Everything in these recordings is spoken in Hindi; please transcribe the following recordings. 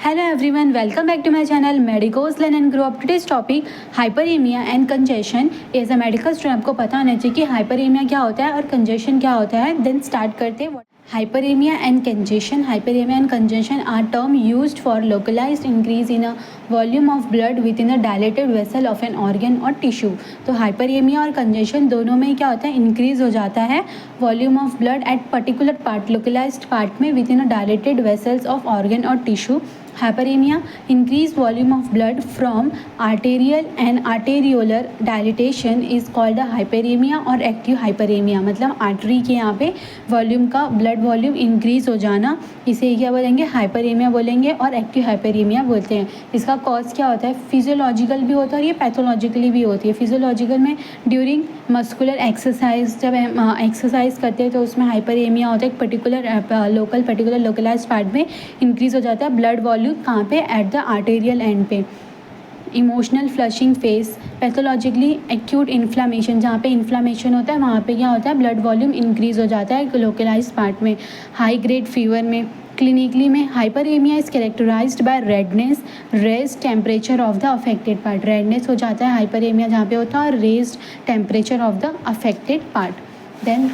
Hello everyone, welcome back to my channel Medicos Learn and Grow Up. Today's topic hyperemia and congestion. As a medical student आपको पता होना चाहिए कि हाइपरेमिया क्या होता है और कंजेशन क्या होता है. देन स्टार्ट करते हैं. Hyperemia and congestion. Hyperemia and congestion are terms used for localized increase in a volume of blood within a dilated vessel of an organ or tissue. तो hyperemia और congestion दोनों में क्या होता है, इंक्रीज हो जाता है volume of blood at particular part, localised part में within a dilated vessels of organ और tissue. Hyperemia, increased volume of blood from arterial and arteriolar dilatation is called a hyperemia और active hyperemia. मतलब आर्टरी के यहाँ पे वॉल्यूम का ब्लड वॉल्यूम इंक्रीज हो जाना, इसे क्या बोलेंगे, हाइपरेमिया बोलेंगे और एक्टिव हाइपरेमिया बोलते हैं. इसका कॉज क्या होता है, फिजियोलॉजिकल भी होता है और ये पैथोलॉजिकली भी होती है. फिजियोलॉजिकल में ड्यूरिंग मस्कुलर एक्सरसाइज, जब हम एक्सरसाइज करते हैं तो उसमें हाइपरेमिया होता है, एक पर्टिकुलर लोकलाइज्ड पार्ट में इंक्रीज हो जाता है ब्लड वॉल्यूम. कहाँ पे, एट द आर्टेरियल एंड पे. Emotional flushing face, pathologically acute inflammation, जहाँ पे इन्फ्लामेशन होता है वहाँ पे क्या होता है, ब्लड वॉल्यूम इंक्रीज हो जाता है लोकलाइज्ड पार्ट में. हाई ग्रेड फीवर में. क्लिनिकली में hyperaemia is characterised by redness, raised temperature of the affected part. Redness हो जाता है हाइपरेमिया जहाँ पे होता है, और raised temperature of the affected part. Then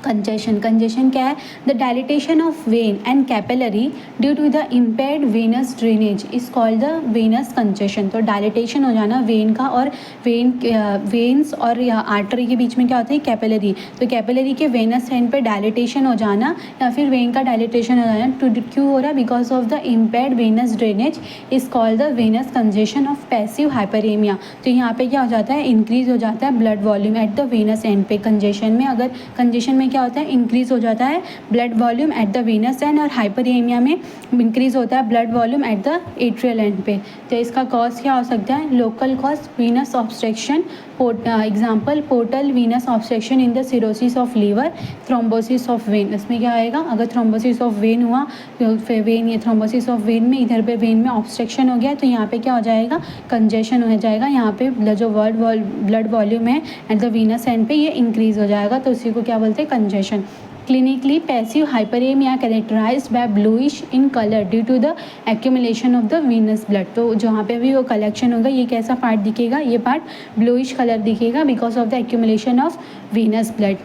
congestion क्या है, the dilatation of vein and capillary due to the impaired venous drainage is called the venous congestion. तो डायलिटेशन हो जाना वेन का, और वेन्स और आर्टरी के बीच में क्या होता है, कैपिलरी. तो कैपिलरी के वेनस एंड पे डायलिटेशन हो जाना या फिर वेन का डायलिटेशन हो जाना, क्यों हो रहा है, because of the impaired venous drainage is called the venous congestion of passive hyperaemia. तो यहाँ पे क्या हो जाता है, इंक्रीज हो जाता है blood volume at the venous end पे. कंजेशन में क्या होता है, इंक्रीज हो जाता है blood volume at the venous end, और हाइपरेमिया में इंक्रीज होता है blood volume at the arterial end पे. तो इसका कॉज क्या हो सकता है, local cause venous obstruction, example portal venous obstruction in the cirrhosis of liver, thrombosis of vein. इसमें क्या आएगा, अगर थ्रोम्बोसिस ऑफ वेन हुआ तो फिर वेन, ये थ्रोम्बोसिस ऑफ वेन में इधर पे वेन में ऑब्स्ट्रक्शन हो गया तो यहाँ पे क्या हो जाएगा, कंजेशन हो जाएगा. यहाँ पे जो ब्लड वॉल्यूम है एट द वेनस एंड पे ये इंक्रीज हो जाएगा, तो उसी को क्या बोलते हैं, congestion. Clinically, passive hyperemia characterized by bluish in color due to the accumulation of the venous blood. तो जहाँ पे भी वो कलेक्शन होगा, ये कैसा पार्ट दिखेगा, ये पार्ट ब्लूइश कलर दिखेगा because of the accumulation of venous blood.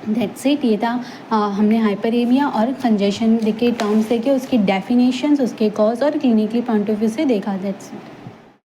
That's it. ये था हमने हाइपरेमिया और कंजेशन के टर्म्स देखे, उसकी डेफिनेशंस, उसके कॉज और क्लिनिकली पॉइंट ऑफ व्यू से देखा. That's it.